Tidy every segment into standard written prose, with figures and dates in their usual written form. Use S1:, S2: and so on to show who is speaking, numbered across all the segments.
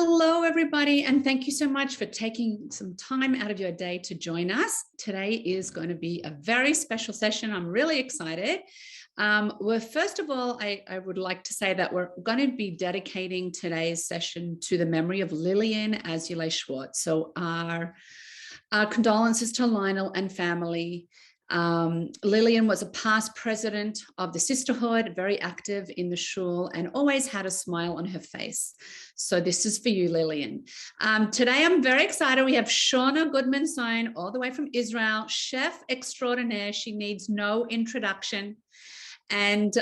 S1: Hello, everybody, and thank you so much for taking some time out of your day to join us. Today is going to be a very special session. I'm really excited. Well, first of all, I would like to say that we're going to be dedicating today's session to the memory of Lillian Azulay Schwartz. So our condolences to Lionel and family. Lillian was a past president of the Sisterhood, very active in the shul, and always had a smile on her face. So this is for you, Lillian. Today, I'm very excited. We have Shawna Goodman-Sone, all the way from Israel, chef extraordinaire. She needs no introduction. And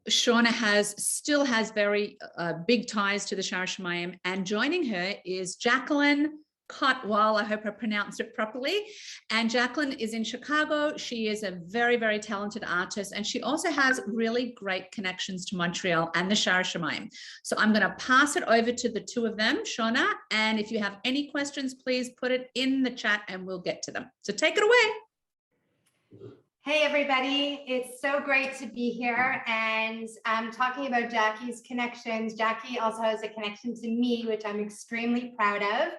S1: Shawna still has very big ties to the Shaar Hashomayim. And joining her is Jacqueline Kott-Wolle. I hope I pronounced it properly. And Jacqueline is in Chicago. She is a very, very talented artist. And she also has really great connections to Montreal and the Shaar Hashomayim. So I'm going to pass it over to the two of them, Shawna. And if you have any questions, please put it in the chat and we'll get to them. So take it away.
S2: Hey everybody, it's so great to be here and talking about Jackie's connections. Jackie also has a connection to me, which I'm extremely proud of.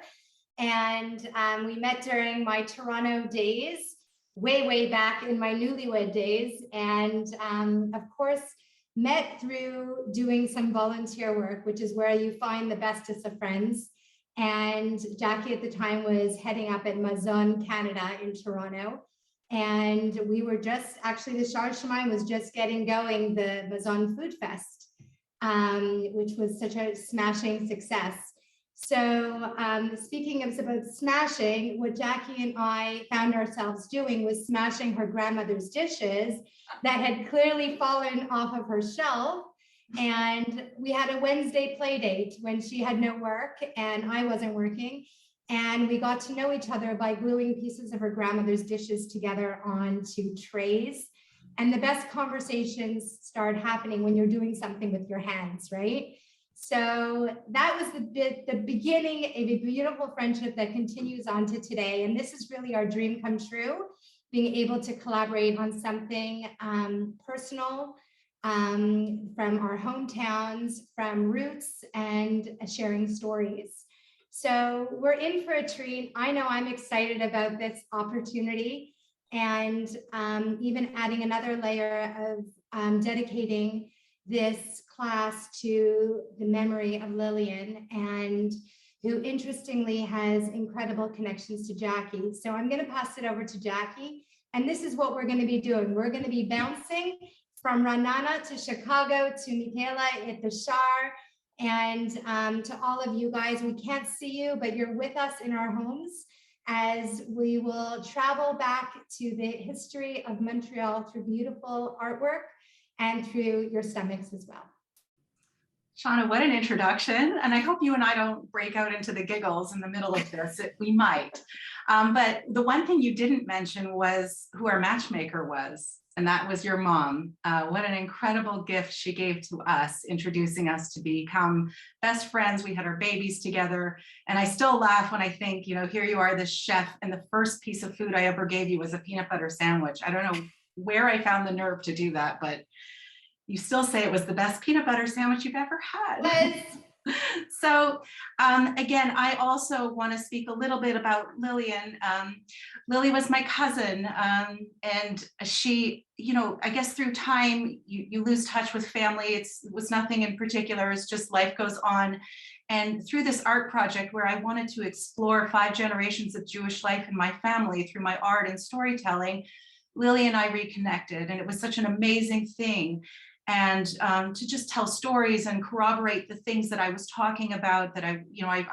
S2: And we met during my Toronto days, way back in my newlywed days. And of course, met through doing some volunteer work, which is where you find the bestest of friends. And Jackie at the time was heading up at Mazon Canada in Toronto. And we were actually the Shaar Hashomayim was just getting going, the Mazon Food Fest, which was such a smashing success. So speaking of about smashing, what Jackie and I found ourselves doing was smashing her grandmother's dishes that had clearly fallen off of her shelf. And we had a Wednesday play date when she had no work and I wasn't working. And we got to know each other by gluing pieces of her grandmother's dishes together onto trays. And the best conversations start happening when you're doing something with your hands, right? So that was the beginning of a beautiful friendship that continues on to today. And this is really our dream come true, being able to collaborate on something personal from our hometowns, from roots, and sharing stories. So we're in for a treat. I know I'm excited about this opportunity and even adding another layer of dedicating this class to the memory of Lillian, and who interestingly has incredible connections to Jackie. So I'm going to pass it over to Jackie. And this is what we're going to be doing. We're going to be bouncing from Ra'anana to Chicago to Michaela at the Shaar. And to all of you guys, we can't see you, but you're with us in our homes as we will travel back to the history of Montreal through beautiful artwork and through your stomachs as well.
S3: Shawna, what an introduction. And I hope you and I don't break out into the giggles in the middle of this. We might. But the one thing you didn't mention was who our matchmaker was. And that was your mom. What an incredible gift she gave to us, introducing us to become best friends. We had our babies together. And I still laugh when I think, you know, here you are, this chef, and the first piece of food I ever gave you was a peanut butter sandwich. I don't know where I found the nerve to do that, but you still say it was the best peanut butter sandwich you've ever had.
S2: Yes.
S3: So again, I also want to speak a little bit about Lillian. Lily was my cousin, and she, you know, I guess through time, you lose touch with family. It was nothing in particular. It's just life goes on. And through this art project where I wanted to explore 5 generations of Jewish life in my family through my art and storytelling, Lily and I reconnected, and it was such an amazing thing. And to just tell stories and corroborate the things that I was talking about, that I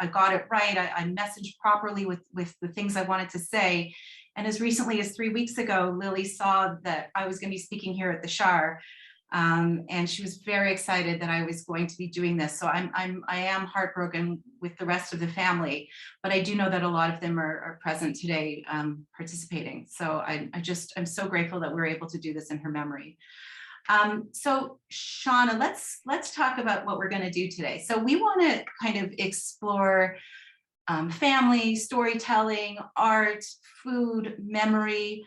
S3: got it right. I messaged properly with the things I wanted to say. And as recently as 3 weeks ago, Lily saw that I was going to be speaking here at the Shaar, and she was very excited that I was going to be doing this. So I am heartbroken with the rest of the family, but I do know that a lot of them are present today participating. So I'm so grateful that we're able to do this in her memory. So Shawna, let's talk about what we're going to do today. So we want to kind of explore family, storytelling, art, food, memory.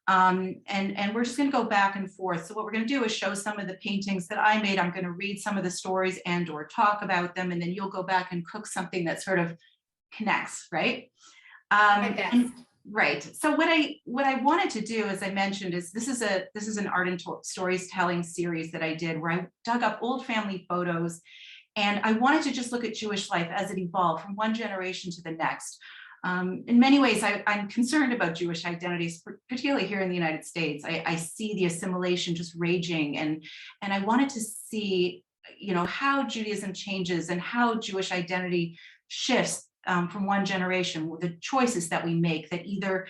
S3: And we're just going to go back and forth. So what we're going to do is show some of the paintings that I made. I'm going to read some of the stories and or talk about them, and then you'll go back and cook something that sort of connects, right? Right. So what I wanted to do, as I mentioned, is this is an art and storytelling series that I did where I dug up old family photos, and I wanted to just look at Jewish life as it evolved from one generation to the next. In many ways, I'm concerned about Jewish identities, particularly here in the United States. I see the assimilation just raging, and I wanted to see, you know, how Judaism changes and how Jewish identity shifts from one generation, with the choices that we make that either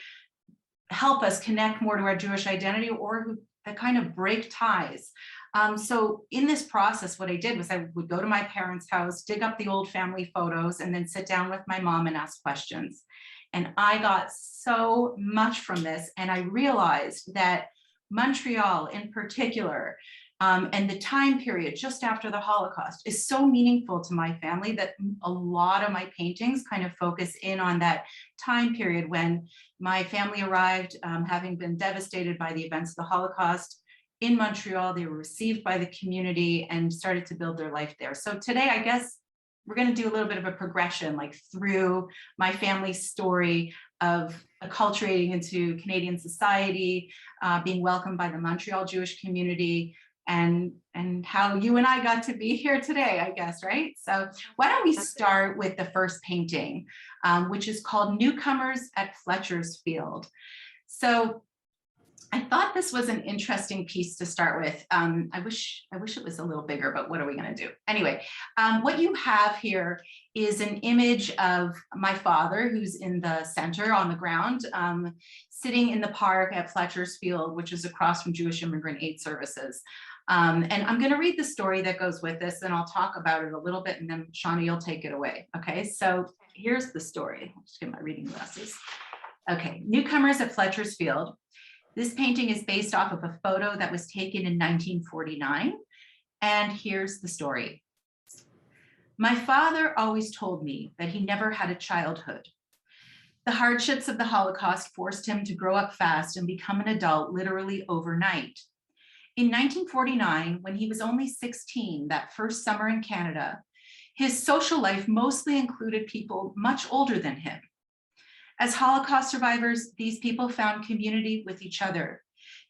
S3: help us connect more to our Jewish identity or that kind of break ties. So in this process, what I did was I would go to my parents' house, dig up the old family photos, and then sit down with my mom and ask questions. And I got so much from this. And I realized that Montreal in particular, and the time period just after the Holocaust is so meaningful to my family that a lot of my paintings kind of focus in on that time period when my family arrived, having been devastated by the events of the Holocaust. In Montreal, they were received by the community and started to build their life there. So today, I guess we're going to do a little bit of a progression, like through my family's story of acculturating into Canadian society, being welcomed by the Montreal Jewish community, and how you and I got to be here today, I guess, right? So why don't we start with the first painting, which is called Newcomers at Fletcher's Field. So I thought this was an interesting piece to start with. I wish it was a little bigger, but what are we going to do? Anyway, what you have here is an image of my father, who's in the center on the ground, sitting in the park at Fletcher's Field, which is across from Jewish Immigrant Aid Services. And I'm going to read the story that goes with this, and I'll talk about it a little bit, and then Shawna, you'll take it away. Okay, so here's the story. I'll just get my reading glasses. Okay, Newcomers at Fletcher's Field. This painting is based off of a photo that was taken in 1949. And here's the story. My father always told me that he never had a childhood. The hardships of the Holocaust forced him to grow up fast and become an adult literally overnight. In 1949, when he was only 16, that first summer in Canada, his social life mostly included people much older than him. As Holocaust survivors, these people found community with each other.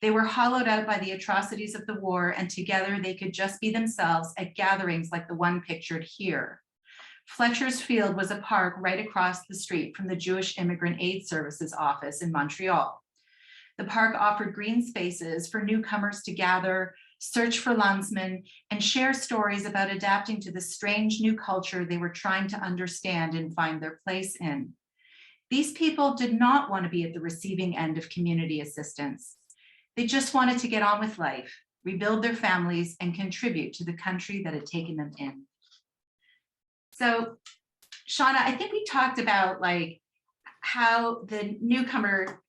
S3: They were hollowed out by the atrocities of the war, and together they could just be themselves at gatherings like the one pictured here. Fletcher's Field was a park right across the street from the Jewish Immigrant Aid Services office in Montreal. The park offered green spaces for newcomers to gather, search for landsmen, and share stories about adapting to the strange new culture they were trying to understand and find their place in. These people did not want to be at the receiving end of community assistance. They just wanted to get on with life, rebuild their families, and contribute to the country that had taken them in. So, Shawna, I think we talked about like how the newcomer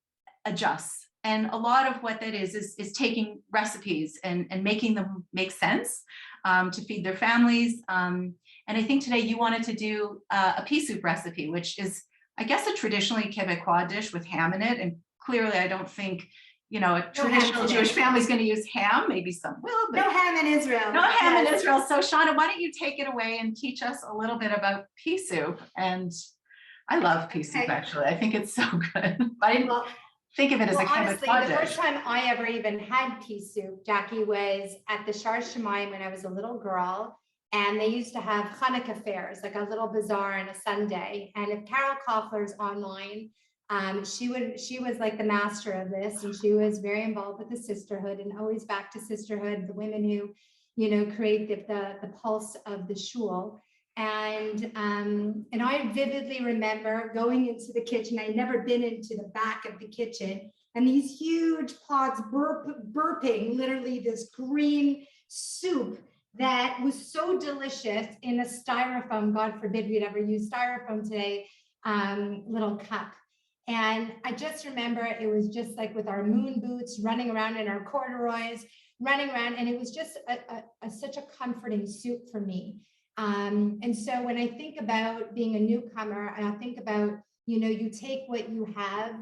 S3: adjusts. And a lot of what that is taking recipes and making them make sense to feed their families. And I think today you wanted to do a pea soup recipe, which is, I guess, a traditionally Quebecois dish with ham in it. And clearly, I don't think, you know, a traditional Jewish family is going to use ham. Maybe some will, but
S2: no ham in Israel.
S3: No ham in Israel. So Shawna, why don't you take it away and teach us a little bit about pea soup? And I love pea soup, actually. I think it's so good. I didn't think of it as a
S2: honestly,
S3: Quebecois dish.
S2: The first time I ever even had pea soup, Jackie, was at the Hashomayim when I was a little girl. And they used to have Hanukkah fairs, like a little bazaar on a Sunday. And if Carol Koffler's online, she was like the master of this, and she was very involved with the Sisterhood, and always back to Sisterhood, the women who, you know, create the pulse of the shul. And I vividly remember going into the kitchen. I'd never been into the back of the kitchen, and these huge pots burping literally this green soup that was so delicious in a styrofoam, God forbid we'd ever use styrofoam today, little cup. And I just remember it was just like with our moon boots, running around in our corduroys, running around, and it was just such a comforting soup for me. And so when I think about being a newcomer, and I think about, you know, you take what you have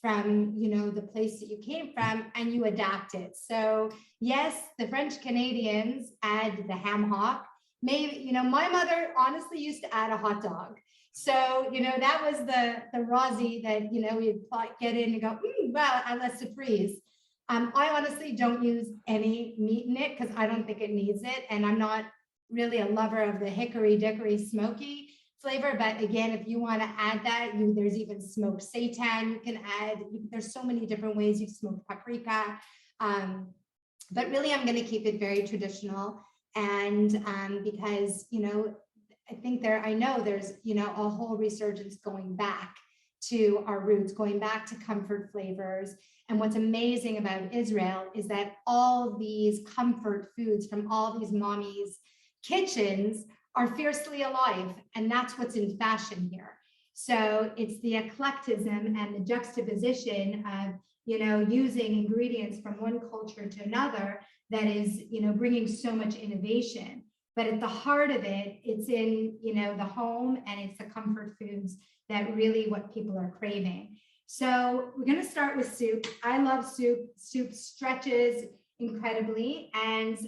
S2: from, you know, the place that you came from, and you adapt it. So yes, the French Canadians add the ham hock. Maybe, you know, my mother honestly used to add a hot dog. So, you know, that was the rosy that, you know, we'd get in and go, well, I let it freeze. I honestly don't use any meat in it because I don't think it needs it. And I'm not really a lover of the hickory dickory smoky flavor. But again, if you want to add that, there's even smoked seitan you can add. There's so many different ways you smoke paprika. But really, I'm going to keep it very traditional. And because, you know, I know there's, you know, a whole resurgence going back to our roots, going back to comfort flavors. And what's amazing about Israel is that all these comfort foods from all these mommies' kitchens are fiercely alive. And that's what's in fashion here. So it's the eclecticism and the juxtaposition of, you know, using ingredients from one culture to another that is, you know, bringing so much innovation. But at the heart of it, it's in, you know, the home, and it's the comfort foods that really what people are craving. So we're going to start with soup. I love soup. Soup stretches incredibly. And,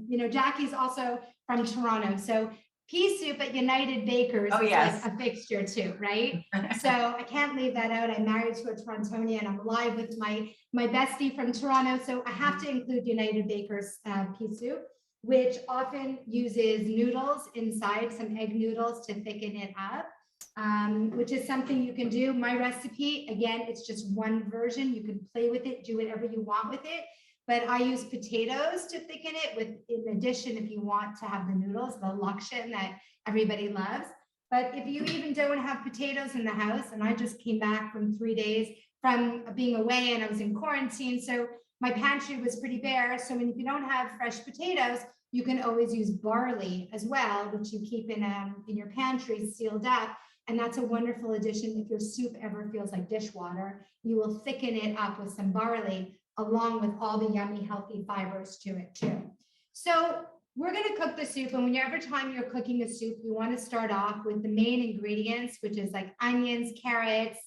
S2: you know, Jackie's also from Toronto. So pea soup at United Bakers is like a fixture too, right? So I can't leave that out. I'm married to a Torontonian. I'm live with my bestie from Toronto. So I have to include United Bakers pea soup, which often uses noodles inside, some egg noodles to thicken it up. Which is something you can do. My recipe, again, it's just one version. You can play with it, do whatever you want with it. But I use potatoes to thicken it with, in addition, if you want to have the noodles, the lakshan that everybody loves. But if you even don't have potatoes in the house, and I just came back from 3 days from being away and I was in quarantine, so my pantry was pretty bare. So if you don't have fresh potatoes, you can always use barley as well, which you keep in your pantry sealed up. And that's a wonderful addition. If your soup ever feels like dishwater, you will thicken it up with some barley along with all the yummy, healthy fibers to it too. So we're going to cook the soup. And whenever time you're cooking a soup, you want to start off with the main ingredients, which is like onions, carrots,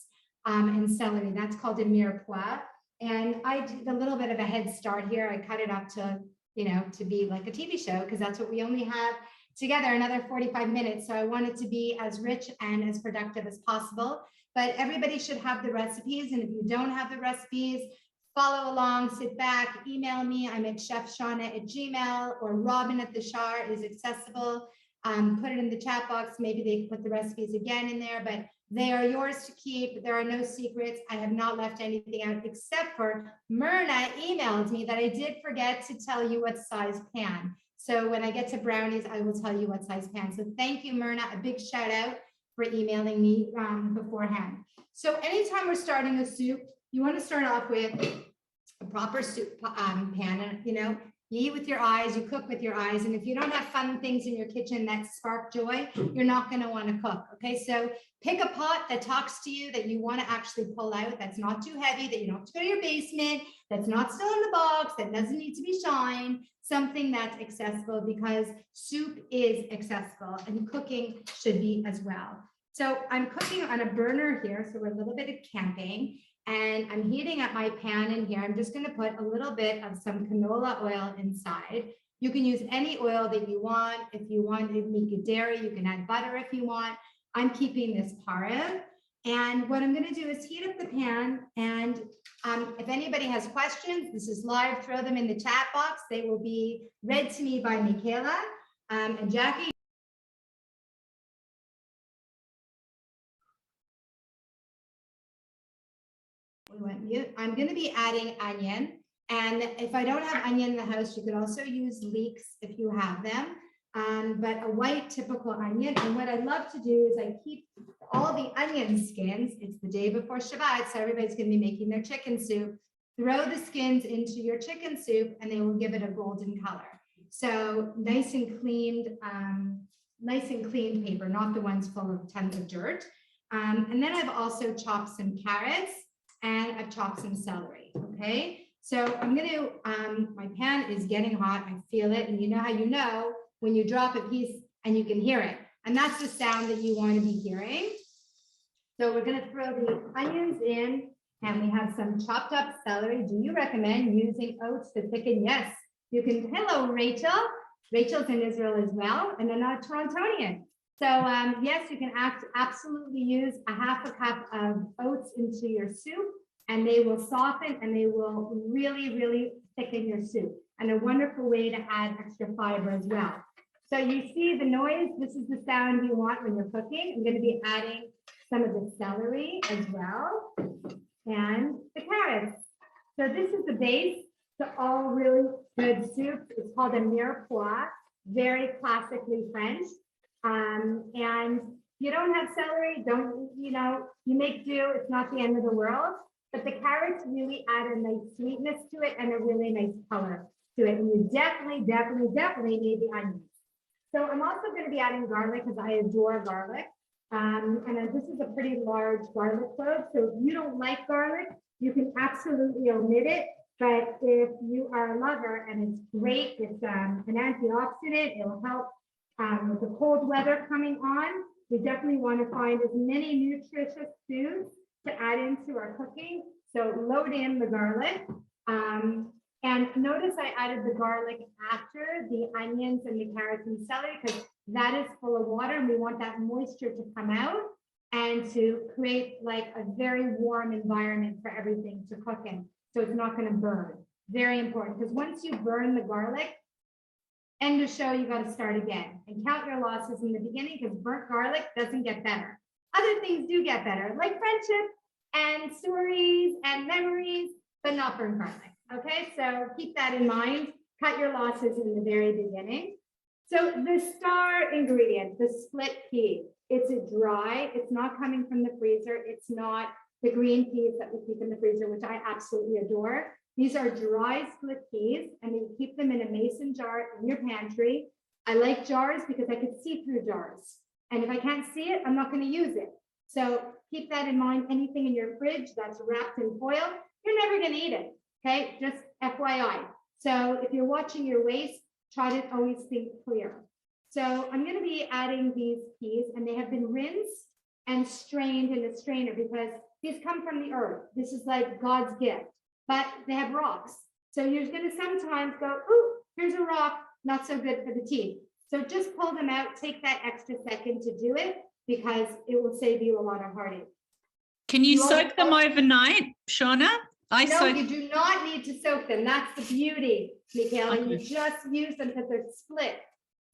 S2: and celery. That's called a mirepoix. And I did a little bit of a head start here. I cut it up to, you know, to be like a TV show, because that's what we only have together, another 45 minutes. So I want it to be as rich and as productive as possible. But everybody should have the recipes. And if you don't have the recipes, follow along, sit back, email me. I'm at chefshawna@gmail, or Robin at the Shaar is accessible. Put it in the chat box. Maybe they can put the recipes again in there, but they are yours to keep. There are no secrets. I have not left anything out, except for Myrna emailed me that I did forget to tell you what size pan. So when I get to brownies, I will tell you what size pan. So thank you, Myrna. A big shout out for emailing me beforehand. So anytime we're starting a soup, you want to start off with a proper soup pan. And, you know, you eat with your eyes, you cook with your eyes. And if you don't have fun things in your kitchen that spark joy, you're not going to want to cook. Okay, so pick a pot that talks to you, that you want to actually pull out, that's not too heavy, that you don't have to go to your basement, that's not still in the box, that doesn't need to be shined, something that's accessible, because soup is accessible and cooking should be as well. So I'm cooking on a burner here, so we're a little bit of camping, and I'm heating up my pan in here. I'm just going to put a little bit of some canola oil inside. You can use any oil that you want. If you want to make it dairy, you can add butter if you want. I'm keeping this pareve. And what I'm going to do is heat up the pan. And if anybody has questions, this is live, throw them in the chat box. They will be read to me by Michaela and Jackie. We went mute. I'm going to be adding onion. And if I don't have onion in the house, you could also use leeks if you have them. But a white typical onion. And what I love to do is I keep all the onion skins. It's the day before Shabbat, so everybody's going to be making their chicken soup. Throw the skins into your chicken soup and they will give it a golden color. So nice and cleaned paper, not the ones full of tons of dirt. And then I've also chopped some carrots and I've chopped some celery. Okay, so I'm going to, my pan is getting hot. I feel it. And you know how you know when you drop a piece and you can hear it. And that's the sound that you want to be hearing. So we're going to throw the onions in, And we have some chopped up celery. Do you recommend using oats to thicken? Yes, you can. Hello, Rachel. Rachel's in Israel as well, and another Torontonian. So yes, you can absolutely use a half a cup of oats into your soup, and they will soften and they will really, really thicken your soup. And a wonderful way to add extra fiber as well. So you see the noise, this is the sound you want when you're cooking. I'm going to be adding some of the celery as well and the carrots. So this is the base to all really good soups. It's called a Mirepoix, very classically French. And you don't have celery, you make do, it's not the end of the world, but the carrots really add a nice sweetness to it and a really nice color to it. And you definitely need the onions. So I'm also going to be adding garlic because I adore garlic. And this is a pretty large garlic clove. So if you don't like garlic, you can absolutely omit it. But if you are a lover, and it's great, it's an antioxidant, it will help with the cold weather coming on. We definitely want to find as many nutritious foods to add into our cooking. So load in the garlic. And notice I added the garlic after the onions and the carrots and celery because that is full of water and we want that moisture to come out and to create like a very warm environment for everything to cook in. So it's not going to burn. Very important because once you burn the garlic, end of show, you got to start again and count your losses in the beginning because burnt garlic doesn't get better. Other things do get better, like friendship and stories and memories, but not burnt garlic. Okay, so keep that in mind. Cut your losses in the very beginning. So the star ingredient, the split pea, it's a dry, it's not coming from the freezer. It's not the green peas that we keep in the freezer, which I absolutely adore. These are dry split peas, and you keep them in a mason jar in your pantry. I like jars because I can see through jars. And if I can't see it, I'm not going to use it. So keep that in mind. Anything in your fridge that's wrapped in foil, you're never going to eat it. Okay, just FYI. So if you're watching your waist, try to always think clear. So I'm going to be adding these peas, and they have been rinsed and strained in a strainer because these come from the earth. This is like God's gift, but they have rocks. So you're going to sometimes go, ooh, here's a rock, not so good for the teeth. So just pull them out, take that extra second to do it because it will save you a lot of heartache.
S1: Can you soak them overnight, Shawna?
S2: No, you do not need to soak them. That's the beauty, Michaela.
S1: Okay.
S2: You just use them because they're split.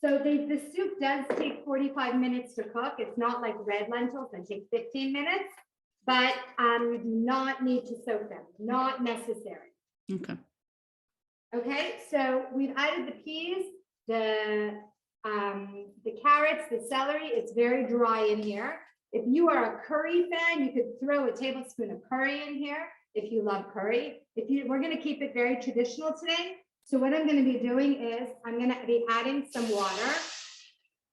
S2: So the soup does take 45 minutes to cook. It's not like red lentils that take 15 minutes, but you do not need to soak them. Not necessary.
S1: Okay.
S2: Okay, so we've added the peas, the carrots, the celery. It's very dry in here. If you are a curry fan, you could throw a tablespoon of curry in here. If you love curry, we're going to keep it very traditional today. So what I'm going to be doing is I'm going to be adding some water,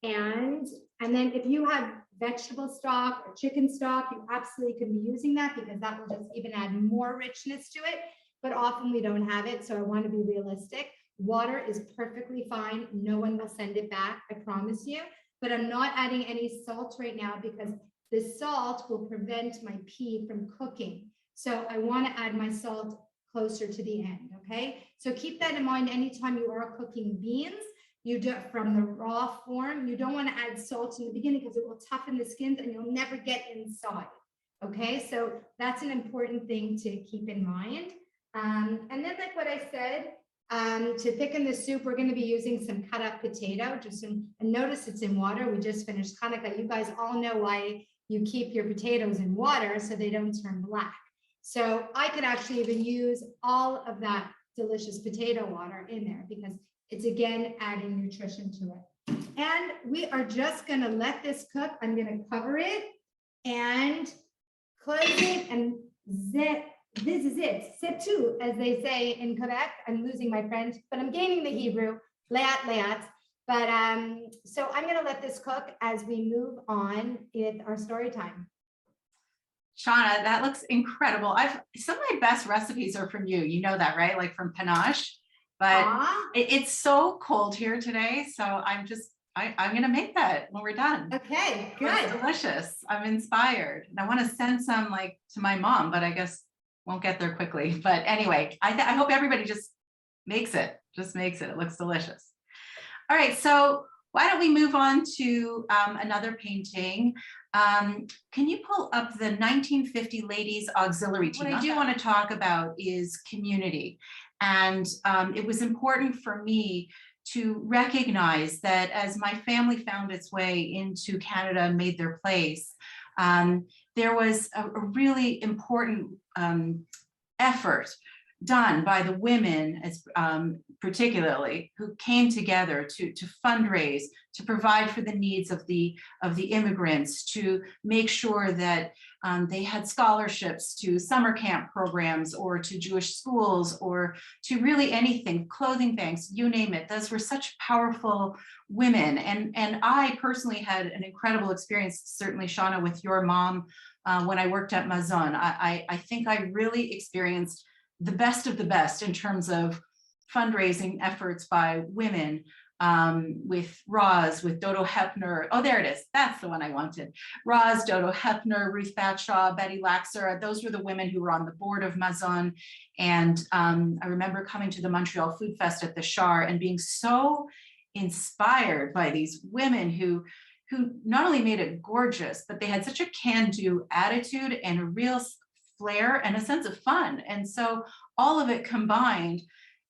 S2: and then if you have vegetable stock or chicken stock, you absolutely can be using that because that will just even add more richness to it. But often we don't have it, so I want to be realistic. Water is perfectly fine. No one will send it back, I promise you. But I'm not adding any salt right now because the salt will prevent my pea from cooking. So I want to add my salt closer to the end, okay? So keep that in mind anytime you are cooking beans, you do it from the raw form. You don't want to add salt in the beginning because it will toughen the skins and you'll never get inside, okay? So that's an important thing to keep in mind. And then like what I said, to thicken the soup, we're going to be using some cut up potato, and notice it's in water. We just finished Hanukkah. You guys all know why you keep your potatoes in water so they don't turn black. So I could actually even use all of that delicious potato water in there because it's again adding nutrition to it. And we are just going to let this cook. I'm going to cover it and close it, and this is it. C'est tout, as they say in Quebec. I'm losing my French, but I'm gaining the Hebrew. Leat. But so I'm going to let this cook as we move on with our story time.
S3: Shawna, that looks incredible. Some of my best recipes are from you. You know that, right? Like from Panache. But it's so cold here today, so I'm gonna make that when we're done.
S2: Okay, good.
S3: It's delicious. I'm inspired, and I want to send some like to my mom, but I guess won't get there quickly. But anyway, I hope everybody just makes it. It looks delicious. All right, so why don't we move on to another painting? Can you pull up the 1950 Ladies Auxiliary Team? What I do want to talk about is community. And it was important for me to recognize that as my family found its way into Canada and made their place, there was a really important effort done by the women, as particularly, who came together to fundraise, to provide for the needs of the immigrants, to make sure that they had scholarships to summer camp programs or to Jewish schools or to really anything, clothing banks, you name it. Those were such powerful women. And I personally had an incredible experience, certainly Shawna, with your mom when I worked at Mazon. I think I really experienced the best of the best in terms of fundraising efforts by women, with Roz, with Dodo Hepner. Oh, there it is. That's the one I wanted. Roz, Dodo Hepner, Ruth Batshaw, Betty Laxer. Those were the women who were on the board of Mazon. And I remember coming to the Montreal Food Fest at the Shaar and being so inspired by these women who not only made it gorgeous, but they had such a can-do attitude and a real flair and a sense of fun. And so all of it combined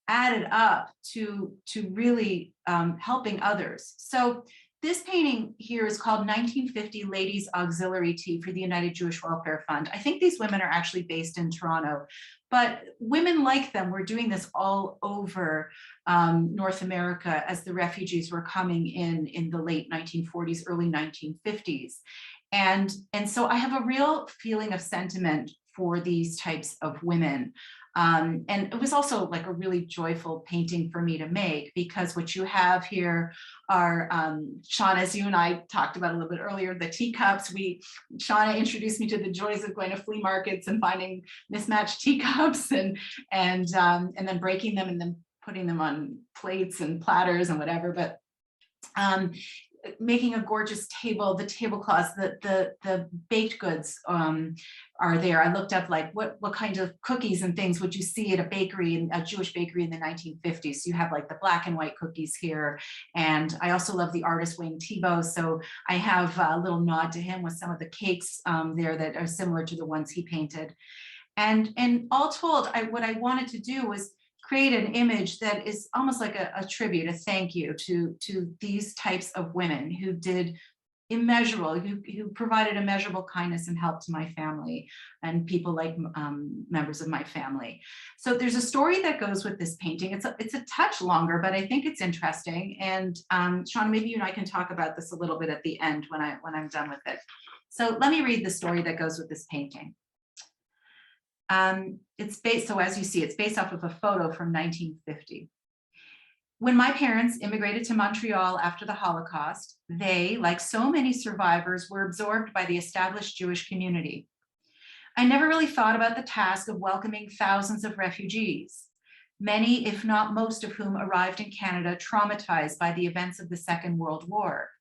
S3: added up to really helping others. So this painting here is called 1950 Ladies Auxiliary Tea for the United Jewish Welfare Fund. I think these women are actually based in Toronto, but women like them were doing this all over North America as the refugees were coming in the late 1940s, early 1950s. And so I have a real feeling of sentiment for these types of women. And it was also like a really joyful painting for me to make, because what you have here are, Shawna, as you and I talked about a little bit earlier, the teacups. Shawna introduced me to the joys of going to flea markets and finding mismatched teacups and then breaking them and then putting them on plates and platters and whatever. But making a gorgeous table, the tablecloths, the baked goods are there. I looked up like what kind of cookies and things would you see at a bakery, a Jewish bakery in the 1950s. So you have like the black and white cookies here. And I also love the artist Wayne Thiebaud. So I have a little nod to him with some of the cakes there that are similar to the ones he painted. And all told, what I wanted to do was create an image that is almost like a tribute, a thank you to these types of women who did immeasurable, who provided immeasurable kindness and help to my family and people like members of my family. So there's a story that goes with this painting. It's a touch longer, but I think it's interesting. And Shawna, maybe you and I can talk about this a little bit at the end when I'm done with it. So let me read the story that goes with this painting. It's based, so as you see, it's based off of a photo from 1950. When my parents immigrated to Montreal after the Holocaust, they, like so many survivors, were absorbed by the established Jewish community. I never really thought about the task of welcoming thousands of refugees, many, if not most of whom arrived in Canada traumatized by the events of the Second World War.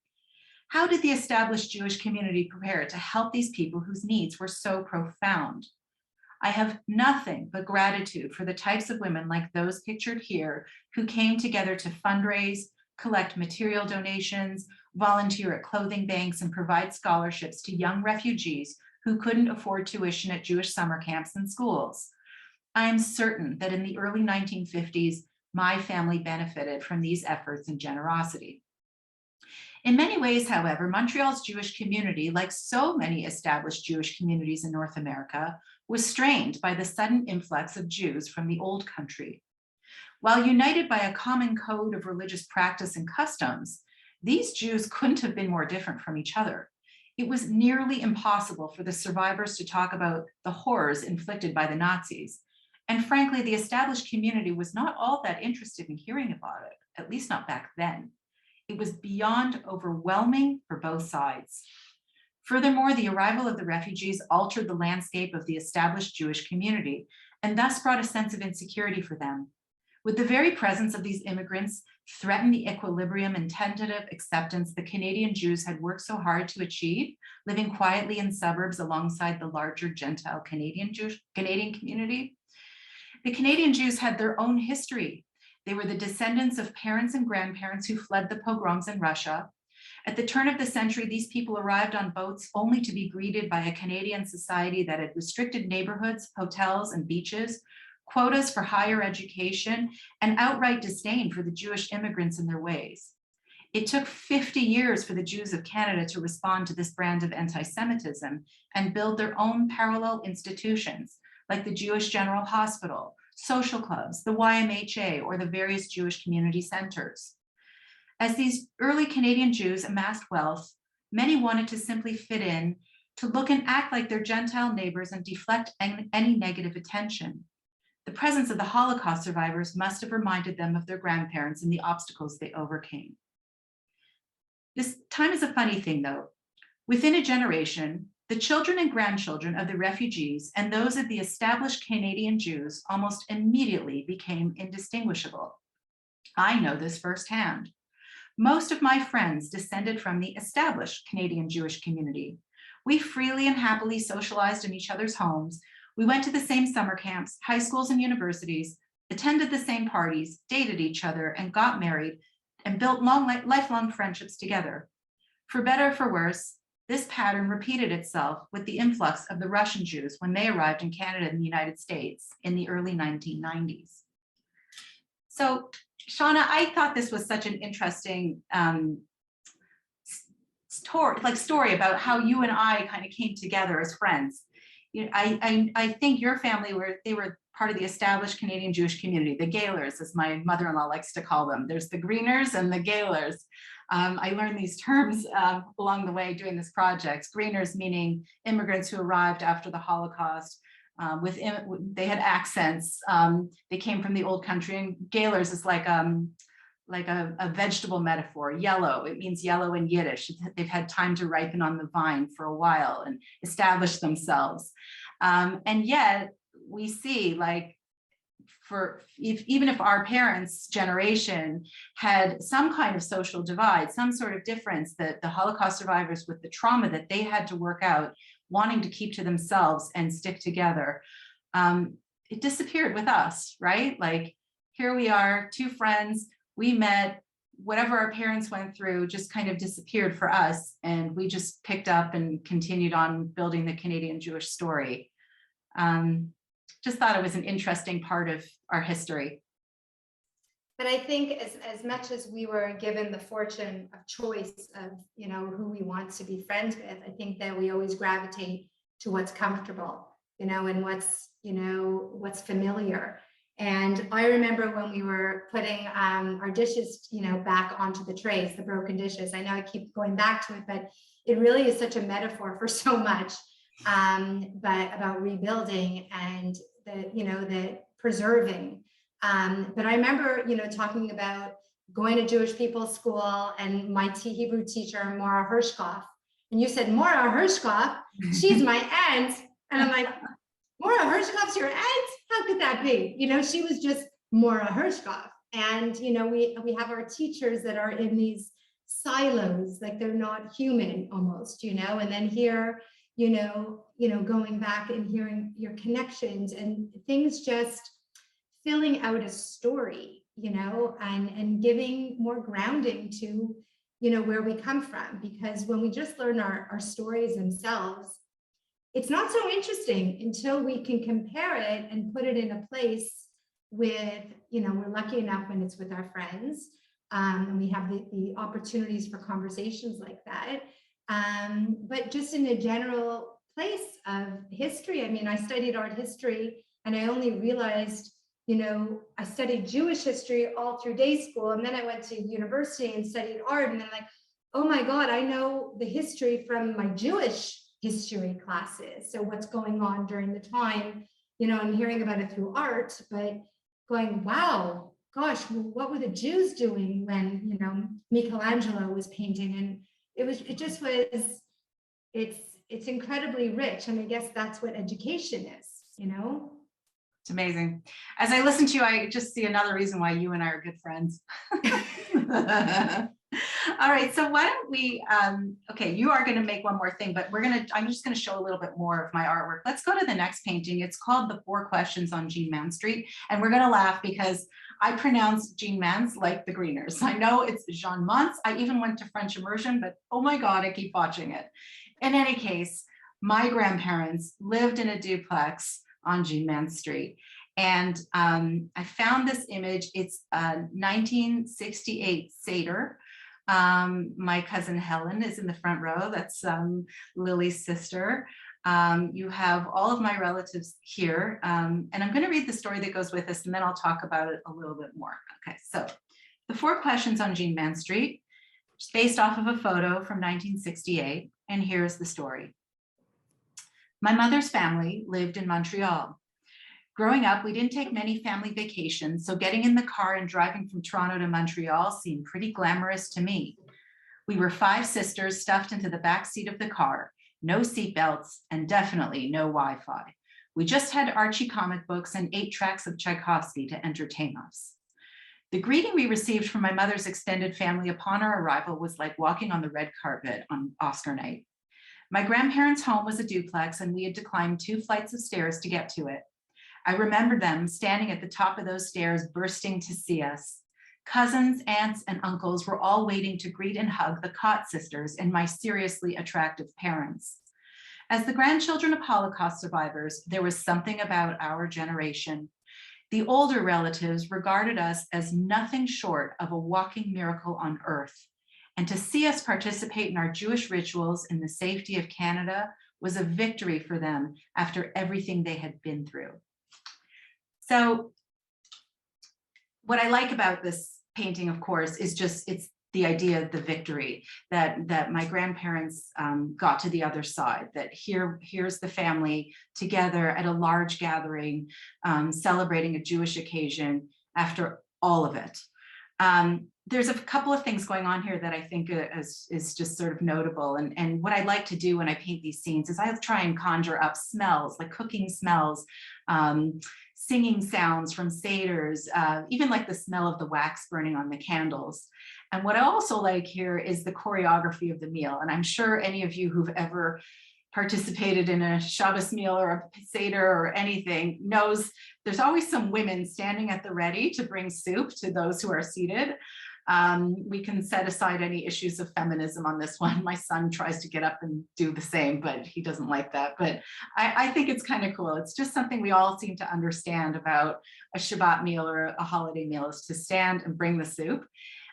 S3: How did the established Jewish community prepare to help these people whose needs were so profound? I have nothing but gratitude for the types of women like those pictured here who came together to fundraise, collect material donations, volunteer at clothing banks, and provide scholarships to young refugees who couldn't afford tuition at Jewish summer camps and schools. I am certain that in the early 1950s, my family benefited from these efforts and generosity. In many ways, however, Montreal's Jewish community, like so many established Jewish communities in North America, was strained by the sudden influx of Jews from the old country. While united by a common code of religious practice and customs, these Jews couldn't have been more different from each other. It was nearly impossible for the survivors to talk about the horrors inflicted by the Nazis. And frankly, the established community was not all that interested in hearing about it, at least not back then. It was beyond overwhelming for both sides. Furthermore, the arrival of the refugees altered the landscape of the established Jewish community and thus brought a sense of insecurity for them. Would the very presence of these immigrants threaten the equilibrium and tentative acceptance the Canadian Jews had worked so hard to achieve, living quietly in suburbs alongside the larger Gentile Canadian community? The Canadian Jews had their own history. They were the descendants of parents and grandparents who fled the pogroms in Russia. At the turn of the century, these people arrived on boats only to be greeted by a Canadian society that had restricted neighborhoods, hotels, and beaches, quotas for higher education, and outright disdain for the Jewish immigrants and their ways. It took 50 years for the Jews of Canada to respond to this brand of anti-Semitism and build their own parallel institutions, like the Jewish General Hospital, social clubs, the YMHA, or the various Jewish community centers. As these early Canadian Jews amassed wealth, many wanted to simply fit in, to look and act like their Gentile neighbors and deflect any negative attention. The presence of the Holocaust survivors must have reminded them of their grandparents and the obstacles they overcame. This time is a funny thing, though. Within a generation, the children and grandchildren of the refugees and those of the established Canadian Jews almost immediately became indistinguishable. I know this firsthand. Most of my friends descended from the established Canadian Jewish community. We freely and happily socialized in each other's homes. We went to the same summer camps, high schools, and universities, attended the same parties, dated each other, and got married, and built lifelong friendships together. For better or for worse, this pattern repeated itself with the influx of the Russian Jews when they arrived in Canada and the United States in the early 1990s. So, Shawna, I thought this was such an interesting story about how you and I kind of came together as friends. You know, I think your family were part of the established Canadian Jewish community, the Gaylors, as my mother-in-law likes to call them. There's the Greeners and the Gaylors. I learned these terms along the way doing this project. Greeners meaning immigrants who arrived after the Holocaust. They had accents. They came from the old country, and Gaylors is like a vegetable metaphor. Yellow, it means yellow in Yiddish. They've had time to ripen on the vine for a while and establish themselves. And yet we see, like, even if our parents' generation had some kind of social divide, some sort of difference, that the Holocaust survivors, with the trauma that they had to work out, wanting to keep to themselves and stick together, it disappeared with us, right? Like, here we are, two friends, we met, whatever our parents went through just kind of disappeared for us, and we just picked up and continued on building the Canadian Jewish story. Just thought it was an interesting part of our history.
S2: But I think as much as we were given the fortune of choice of, you know, who we want to be friends with, I think that we always gravitate to what's comfortable, you know, and what's familiar. And I remember when we were putting our dishes, you know, back onto the trays, the broken dishes. I know I keep going back to it, but it really is such a metaphor for so much, but about rebuilding and the preserving. But I remember, you know, talking about going to Jewish people's school and my Hebrew teacher, Mora Hershkoff. And you said, Mora Hershkoff, she's my aunt. And I'm like, Mora Hershkoff's your aunt? How could that be? You know, she was just Mora Hershkoff. And, you know, we have our teachers that are in these silos, like they're not human almost, you know, and then here, you know, going back and hearing your connections and things just filling out a story, you know, and giving more grounding to, you know, where we come from. Because when we just learn our stories themselves, it's not so interesting until we can compare it and put it in a place with, you know, we're lucky enough when it's with our friends, and we have the opportunities for conversations like that. But just in a general place of history, I mean, I studied art history, and I only realized, you know, I studied Jewish history all through day school, and then I went to university and studied art, and then like, oh my God, I know the history from my Jewish history classes. So what's going on during the time, you know, I'm hearing about it through art, but going, wow, gosh, what were the Jews doing when, you know, Michelangelo was painting? And it's incredibly rich. And I guess that's what education is, you know?
S3: It's amazing. As I listen to you, I just see another reason why you and I are good friends. All right, so why don't we, okay, you are going to make one more thing, but I'm just going to show a little bit more of my artwork. Let's go to the next painting. It's called The 4 Questions on Jean Mans Street. And we're going to laugh because I pronounce Jean Mans like the Greeners. I know it's Jean Mans. I even went to French immersion, but oh my God, I keep watching it. In any case, my grandparents lived in a duplex on Jean Mans Street. And I found this image. It's a 1968 Seder. My cousin Helen is in the front row. That's Lily's sister. You have all of my relatives here. And I'm going to read the story that goes with this, and then I'll talk about it a little bit more. Okay, so The 4 Questions on Jean Mans Street, it's based off of a photo from 1968. And here's the story. My mother's family lived in Montreal. Growing up, we didn't take many family vacations, so getting in the car and driving from Toronto to Montreal seemed pretty glamorous to me. We were 5 sisters stuffed into the back seat of the car, no seatbelts, and definitely no Wi-Fi. We just had Archie comic books and 8 tracks of Tchaikovsky to entertain us. The greeting we received from my mother's extended family upon our arrival was like walking on the red carpet on Oscar night. My grandparents' home was a duplex, and we had to climb 2 flights of stairs to get to it. I remember them standing at the top of those stairs, bursting to see us. Cousins, aunts, and uncles were all waiting to greet and hug the Kott sisters and my seriously attractive parents. As the grandchildren of Holocaust survivors, there was something about our generation. The older relatives regarded us as nothing short of a walking miracle on earth. And to see us participate in our Jewish rituals in the safety of Canada was a victory for them after everything they had been through. So what I like about this painting, of course, is just it's the idea of the victory that my grandparents got to the other side, that here's the family together at a large gathering, celebrating a Jewish occasion after all of it. There's a couple of things going on here that I think is just sort of notable. And what I like to do when I paint these scenes is I try and conjure up smells, like cooking smells, singing sounds from seders, even like the smell of the wax burning on the candles. And what I also like here is the choreography of the meal. And I'm sure any of you who've ever participated in a Shabbos meal or a Seder or anything knows there's always some women standing at the ready to bring soup to those who are seated. We can set aside any issues of feminism on this one. My son tries to get up and do the same, but he doesn't like that. But I think it's kind of cool. It's just something we all seem to understand about a Shabbat meal or a holiday meal, is to stand and bring the soup.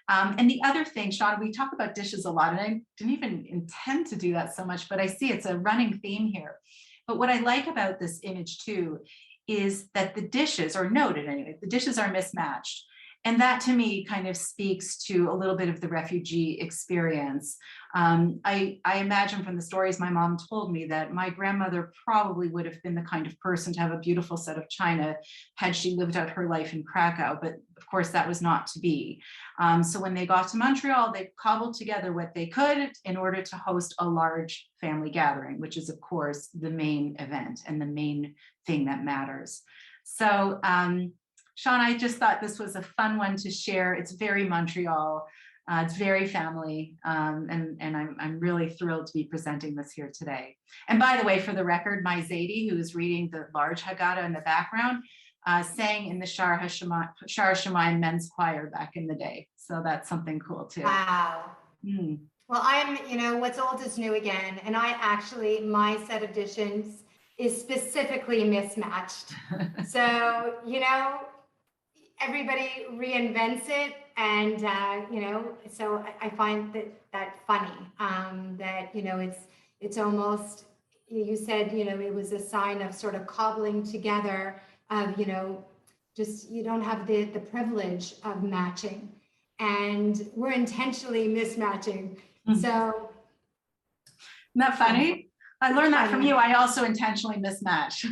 S3: And the other thing, Shawna, we talk about dishes a lot, and I didn't even intend to do that so much, but I see it's a running theme here. But what I like about this image too is that the dishes, or noted anyway, the dishes are mismatched. And that to me kind of speaks to a little bit of the refugee experience. I imagine from the stories my mom told me that my grandmother probably would have been the kind of person to have a beautiful set of china had she lived out her life in Krakow, but of course that was not to be. So when they got to Montreal, they cobbled together what they could in order to host a large family gathering, which is of course the main event and the main thing that matters. So, Shawna, I just thought this was a fun one to share. It's very Montreal, it's very family, and I'm really thrilled to be presenting this here today. And by the way, for the record, my Zadie, who is reading the large Haggadah in the background, sang in the Shaar Hashomayim men's choir back in the day. So that's something cool too.
S2: Wow. Well, I'm, what's old is new again. And my set of dishes is specifically mismatched. So, everybody reinvents it, and so I find that funny, that it's almost, you said it was a sign of sort of cobbling together of just you don't have the privilege of matching, and we're intentionally mismatching. So
S3: isn't that funny? I learned that from you. I also intentionally mismatch.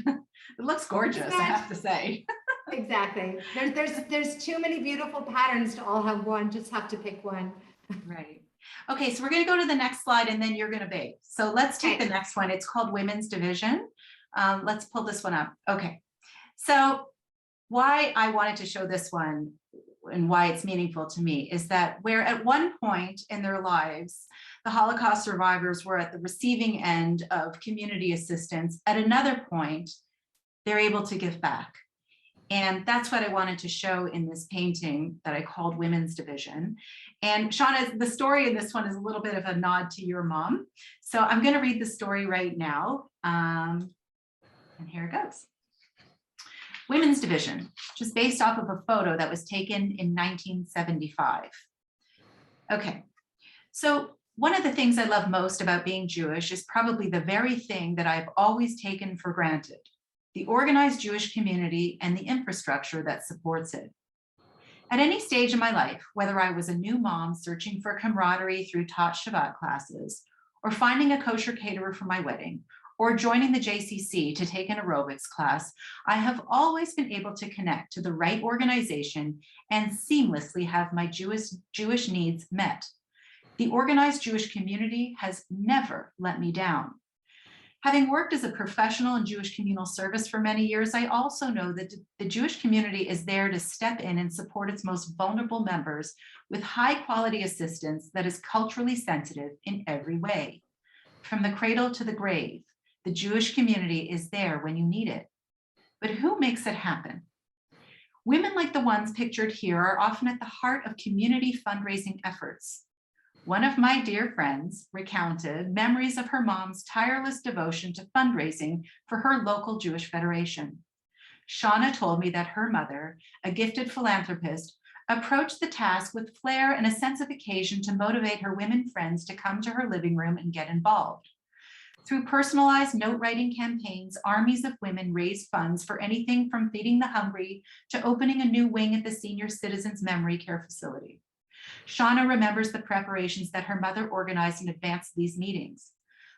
S3: It looks gorgeous, I have to say.
S2: Exactly. There's too many beautiful patterns to all have one. Just have to pick one.
S3: Right. Okay, so we're going to go to the next slide, and then you're going to bake. So let's take the next one. It's called Women's Division. Let's pull this one up. Okay. So why I wanted to show this one and why it's meaningful to me is that where at one point in their lives, the Holocaust survivors were at the receiving end of community assistance, at another point, they're able to give back. And that's what I wanted to show in this painting that I called Women's Division. And Shawna, the story in this one is a little bit of a nod to your mom. So I'm going to read the story right now. And here it goes. Women's Division, which is based off of a photo that was taken in 1975. Okay, so one of the things I love most about being Jewish is probably the very thing that I've always taken for granted: the organized Jewish community and the infrastructure that supports it. At any stage in my life, whether I was a new mom searching for camaraderie through taught Shabbat classes, or finding a kosher caterer for my wedding, or joining the JCC to take an aerobics class, I have always been able to connect to the right organization and seamlessly have my Jewish needs met. The organized Jewish community has never let me down. Having worked as a professional in Jewish communal service for many years, I also know that the Jewish community is there to step in and support its most vulnerable members with high quality assistance that is culturally sensitive in every way. From the cradle to the grave, the Jewish community is there when you need it. But who makes it happen? Women like the ones pictured here are often at the heart of community fundraising efforts. One of my dear friends recounted memories of her mom's tireless devotion to fundraising for her local Jewish federation. Shawna told me that her mother, a gifted philanthropist, approached the task with flair and a sense of occasion to motivate her women friends to come to her living room and get involved. Through personalized note-writing campaigns, armies of women raised funds for anything from feeding the hungry to opening a new wing at the Senior Citizens Memory Care Facility. Shawna remembers the preparations that her mother organized in advance of these meetings.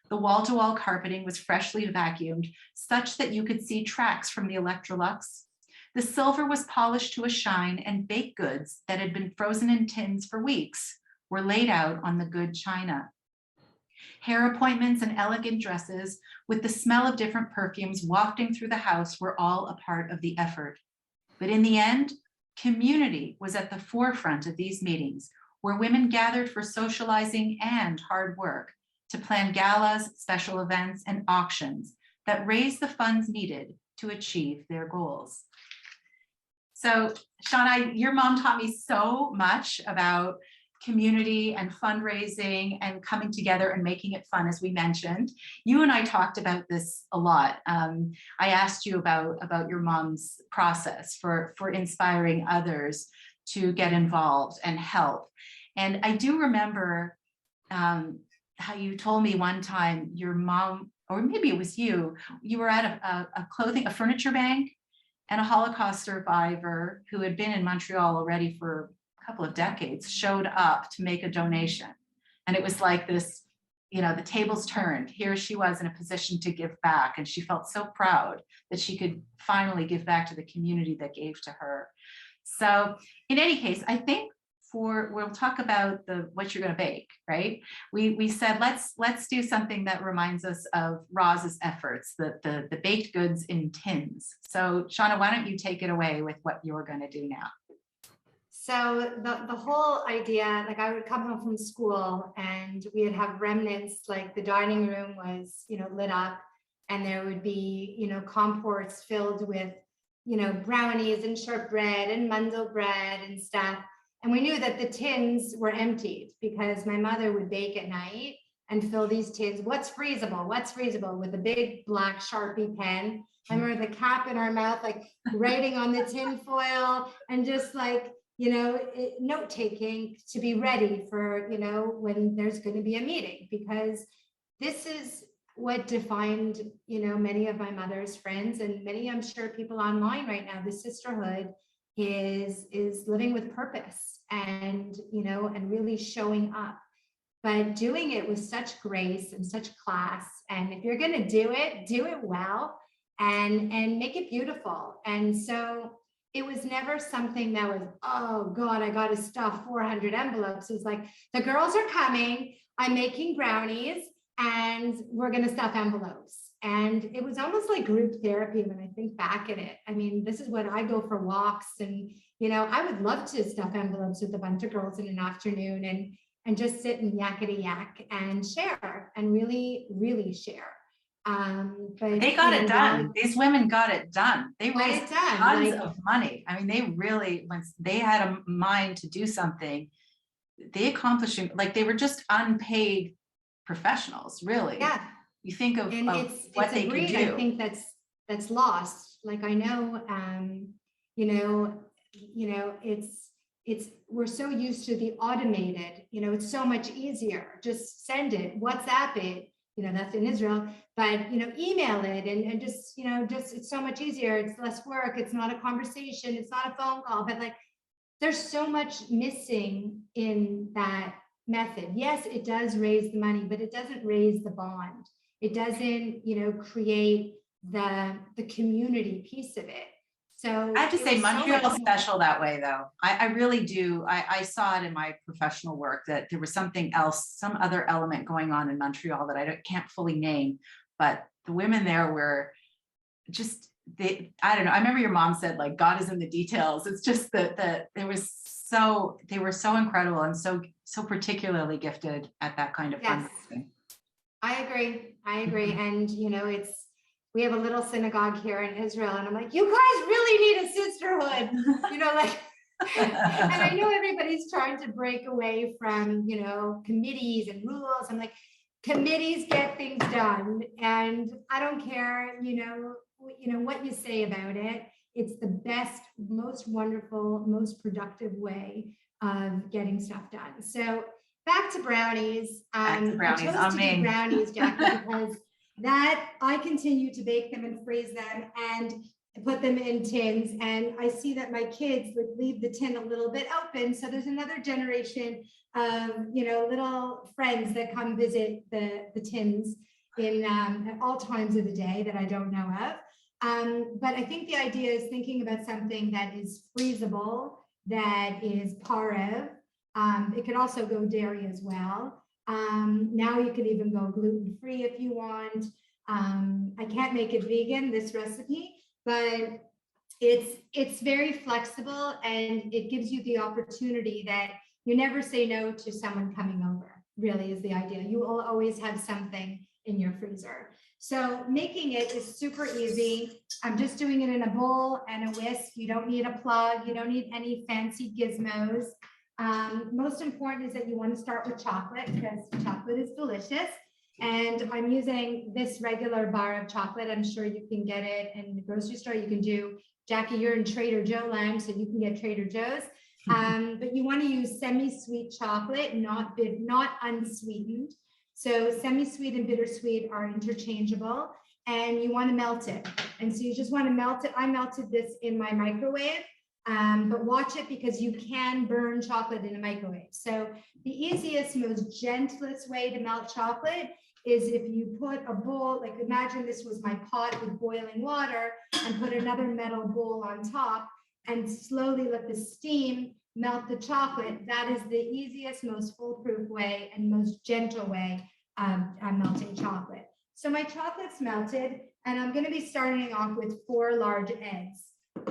S3: The wall-to-wall carpeting was freshly vacuumed, such that you could see tracks from the Electrolux. The silver was polished to a shine, and baked goods that had been frozen in tins for weeks were laid out on the good china. Hair appointments and elegant dresses with the smell of different perfumes wafting through the house were all a part of the effort. But in the end, community was at the forefront of these meetings, where women gathered for socializing and hard work to plan galas, special events, and auctions that raised the funds needed to achieve their goals. So, Shawna, your mom taught me so much about community and fundraising and coming together and making it fun, as we mentioned. You and I talked about this a lot. I asked you about your mom's process for inspiring others to get involved and help. And I do remember how you told me one time your mom, or maybe it was you were at a furniture bank, and a Holocaust survivor who had been in Montreal already for couple of decades showed up to make a donation. And it was like this, the tables turned. Here she was in a position to give back. And she felt so proud that she could finally give back to the community that gave to her. So in any case, I think we'll talk about what you're going to bake, right? We said, let's do something that reminds us of Roz's efforts, the baked goods in tins. So Shawna, why don't you take it away with what you're going to do now?
S2: So the whole idea, like I would come home from school and we'd have remnants, like the dining room was, lit up, and there would be, comports filled with, brownies and shortbread and mandel bread and stuff. And we knew that the tins were emptied because my mother would bake at night and fill these tins. What's freezable? With a big black Sharpie pen. I remember the cap in our mouth, like writing on the tin foil and just like, note taking to be ready for, when there's going to be a meeting, because this is what defined, many of my mother's friends and many, I'm sure, people online right now. The sisterhood is living with purpose and, and really showing up, but doing it with such grace and such class. And if you're going to do it well and make it beautiful. And so it was never something that was, oh God, I got to stuff 400 envelopes. It was like, the girls are coming, I'm making brownies, and we're going to stuff envelopes. And it was almost like group therapy when I think back at it. I mean, this is when I go for walks, and, you know, I would love to stuff envelopes with a bunch of girls in an afternoon and just sit and yakety yak and share and really, really share. But
S3: they got it done. These women got it done. They raised tons of money. I mean, they really, once they had a mind to do something, they accomplished it. Like, they were just unpaid professionals, really.
S2: Yeah.
S3: You think of what they could do.
S2: I think that's lost. Like, I know, you know, it's we're so used to the automated, you know, it's so much easier. Just send it, WhatsApp it, you know, that's in Israel, but, you know, email it and just, you know, just, it's so much easier. It's less work. It's not a conversation. It's not a phone call, but like, there's so much missing in that method. Yes, it does raise the money, but it doesn't raise the bond. It doesn't, you know, create the community piece of it. So
S3: I have to say, Montreal's special that way, though. I really do. I saw it in my professional work that there was something else, some other element going on in Montreal that I can't fully name, but the women there were just, I don't know. I remember your mom said, like, God is in the details. It's just that they were so incredible and so particularly gifted at that kind of fundraising.
S2: I agree. And, you know, we have a little synagogue here in Israel, and I'm like, you guys really need a sisterhood, you know, like, and I know everybody's trying to break away from, you know, committees and rules. I'm like, committees get things done. And I don't care, you know, what you say about it. It's the best, most wonderful, most productive way of getting stuff done. So back to brownies. I chose to do brownies, Jackie, because that I continue to bake them and freeze them and put them in tins. And I see that my kids would leave the tin a little bit open. So there's another generation of, you know, little friends that come visit the tins in at all times of the day that I don't know of. But I think the idea is thinking about something that is freezable, that is parev. It could also go dairy as well. Now you could even go gluten-free if you want. I can't make it vegan, this recipe, but it's very flexible, and it gives you the opportunity that you never say no to someone coming over, really is the idea. You will always have something in your freezer. So making it is super easy. I'm just doing it in a bowl and a whisk. You don't need a plug. You don't need any fancy gizmos. Most important is that you want to start with chocolate, because chocolate is delicious. And I'm using this regular bar of chocolate. I'm sure you can get it in the grocery store. You can do, Jackie, you're in Trader Joe land, so you can get Trader Joe's. But you want to use semi-sweet chocolate, not unsweetened. So semi-sweet and bittersweet are interchangeable, and you want to melt it. And so you just want to melt it. I melted this in my microwave, but watch it, because you can burn chocolate in a microwave. So the easiest, most gentlest way to melt chocolate is if you put a bowl, like imagine this was my pot with boiling water, and put another metal bowl on top and slowly let the steam melt the chocolate. That is the easiest, most foolproof way and most gentle way of melting chocolate. So my chocolate's melted, and I'm going to be starting off with 4 large eggs.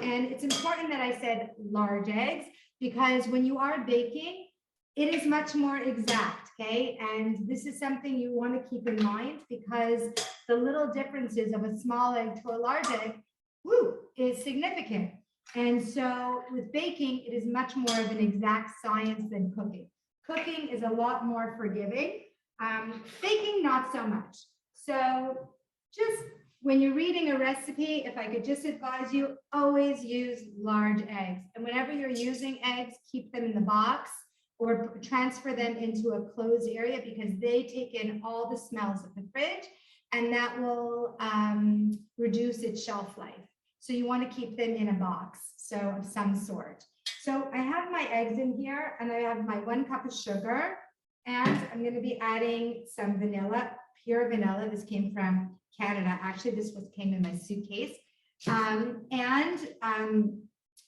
S2: And it's important that I said large eggs, because when you are baking, it is much more exact, okay? And this is something you want to keep in mind, because the little differences of a small egg to a large egg, is significant. And so with baking, it is much more of an exact science than cooking. Cooking is a lot more forgiving. Baking, not so much. So just when you're reading a recipe, if I could just advise you, always use large eggs. And whenever you're using eggs, keep them in the box or transfer them into a closed area, because they take in all the smells of the fridge, and that will reduce its shelf life. So you want to keep them in a box, so of some sort. So I have my eggs in here, and I have my 1 cup of sugar, and I'm going to be adding some vanilla, pure vanilla. This came from Canada. Actually, this came in my suitcase.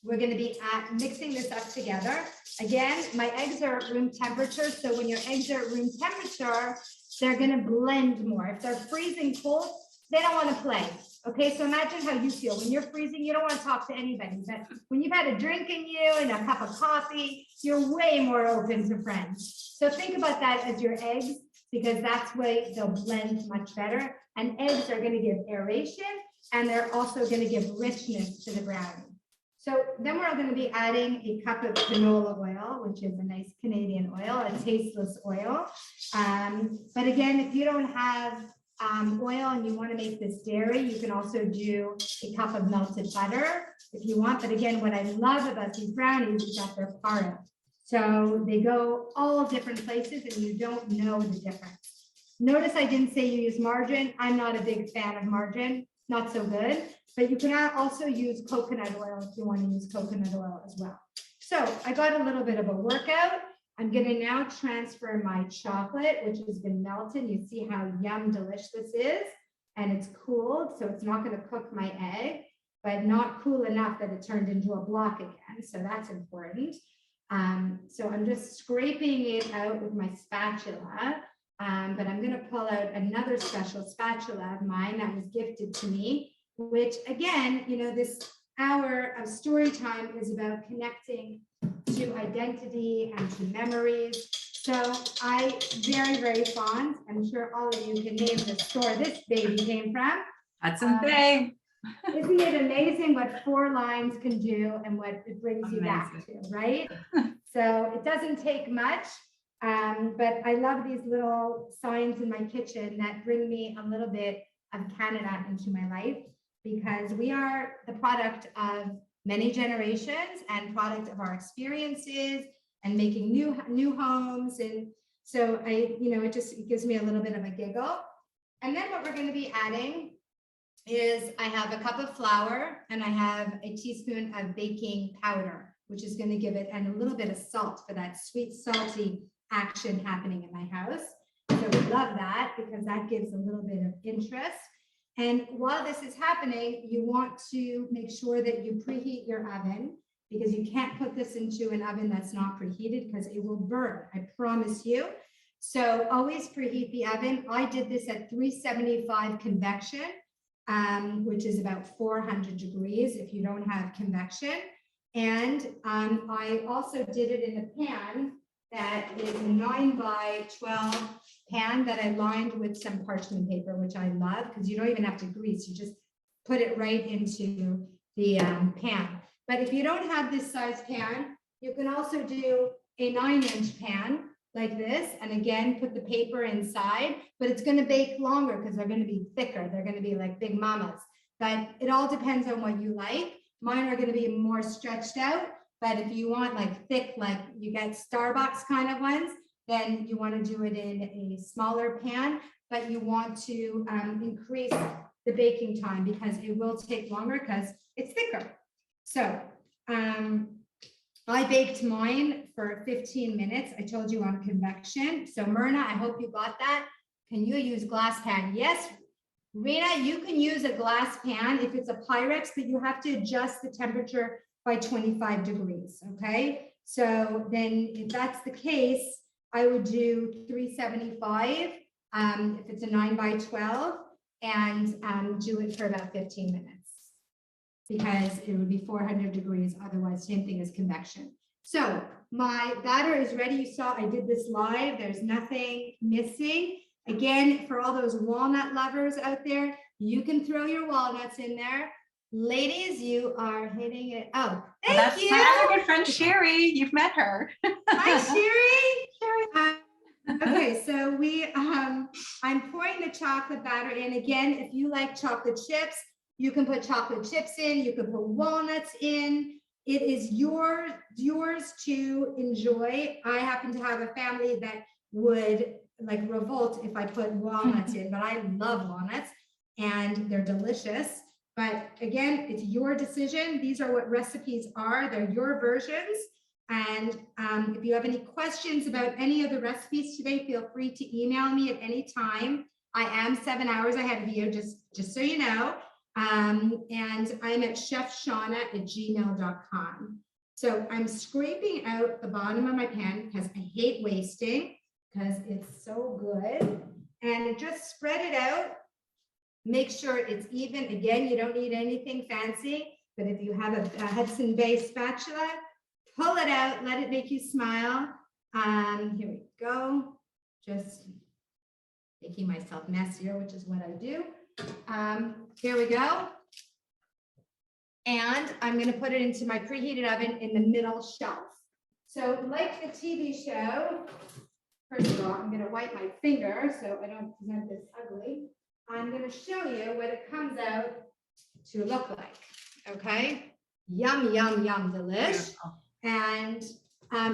S2: We're going to be mixing this up together. Again, my eggs are at room temperature. So when your eggs are at room temperature, they're going to blend more. If they're freezing cold, they don't want to play. Okay, so imagine how you feel when you're freezing. You don't want to talk to anybody, but when you've had a drink in you and a cup of coffee, you're way more open to friends. So think about that as your eggs, because that's why they'll blend much better. And eggs are going to give aeration, and they're also going to give richness to the brownie. So then we're going to be adding a cup of canola oil, which is a nice Canadian oil, a tasteless oil. But again, if you don't have oil and you want to make this dairy, you can also do a cup of melted butter if you want. But again, what I love about these brownies is that they're part. So they go all different places and you don't know the difference. Notice I didn't say you use margarine. I'm not a big fan of margarine, not so good, but you can also use coconut oil if you want to use coconut oil as well. So I got a little bit of a workout. I'm going to now transfer my chocolate, which has been melted. You see how yum delicious this is, and it's cooled, so it's not going to cook my egg, but not cool enough that it turned into a block again. So that's important. So I'm just scraping it out with my spatula, but I'm going to pull out another special spatula of mine that was gifted to me, which again, you know, this hour of story time is about connecting to identity and to memories. So I very, very fond. I'm sure all of you can name the store this baby came from.
S3: Hudson Bay.
S2: Isn't it amazing what 4 lines can do and what it brings you back to, right? So it doesn't take much, but I love these little signs in my kitchen that bring me a little bit of Canada into my life, because we are the product of many generations and product of our experiences and making new homes. And so it gives me a little bit of a giggle. And then what we're going to be adding is I have a cup of flour and I have a teaspoon of baking powder, which is going to give it, and a little bit of salt for that sweet, salty action happening in my house. So we love that because that gives a little bit of interest. And while this is happening, you want to make sure that you preheat your oven, because you can't put this into an oven that's not preheated because it will burn, I promise you. So always preheat the oven. I did this at 375 convection, which is about 400 degrees if you don't have convection. And I also did it in a pan that is a 9x12 pan that I lined with some parchment paper, which I love because you don't even have to grease. You just put it right into the pan. But if you don't have this size pan, you can also do a 9-inch pan like this. And again, put the paper inside, but it's going to bake longer because they're going to be thicker. They're going to be like big mamas, but it all depends on what you like. Mine are going to be more stretched out, but if you want like thick, like you get Starbucks kind of ones, then you want to do it in a smaller pan, but you want to increase the baking time because it will take longer because it's thicker. So I baked mine for 15 minutes. I told you on convection. So Myrna, I hope you got that. Can you use glass pan? Yes. Rena, you can use a glass pan if it's a Pyrex, but you have to adjust the temperature by 25 degrees, okay? So then if that's the case, I would do 375 if it's a 9x12 and do it for about 15 minutes because it would be 400 degrees. Otherwise, same thing as convection. So my batter is ready. You saw I did this live. There's nothing missing. Again, for all those walnut lovers out there, you can throw your walnuts in there. Ladies, you are hitting it. Oh, thank you.
S3: My other good friend, Sherry. You've met her.
S2: Hi, Sherry. Okay, so I'm pouring the chocolate batter in. Again, if you like chocolate chips, you can put chocolate chips in. You can put walnuts in. It is yours to enjoy. I happen to have a family that would like revolt if I put walnuts in, but I love walnuts and they're delicious. But again, it's your decision. These are what recipes are. They're your versions. And if you have any questions about any of the recipes today, feel free to email me at any time. I am 7 hours ahead of you, just so you know. And I'm at chefshawna@gmail.com. So I'm scraping out the bottom of my pan because I hate wasting because it's so good. And just spread it out Make sure it's even. Again, you don't need anything fancy, but if you have a Hudson Bay spatula, pull it out, let it make you smile. Here we go. Just making myself messier, which is what I do. Here we go. And I'm going to put it into my preheated oven in the middle shelf. So like the TV show, first of all, I'm going to wipe my finger so I don't present this ugly. I'm going to show you what it comes out to look like. Okay. Yum, yum, yum, delish. And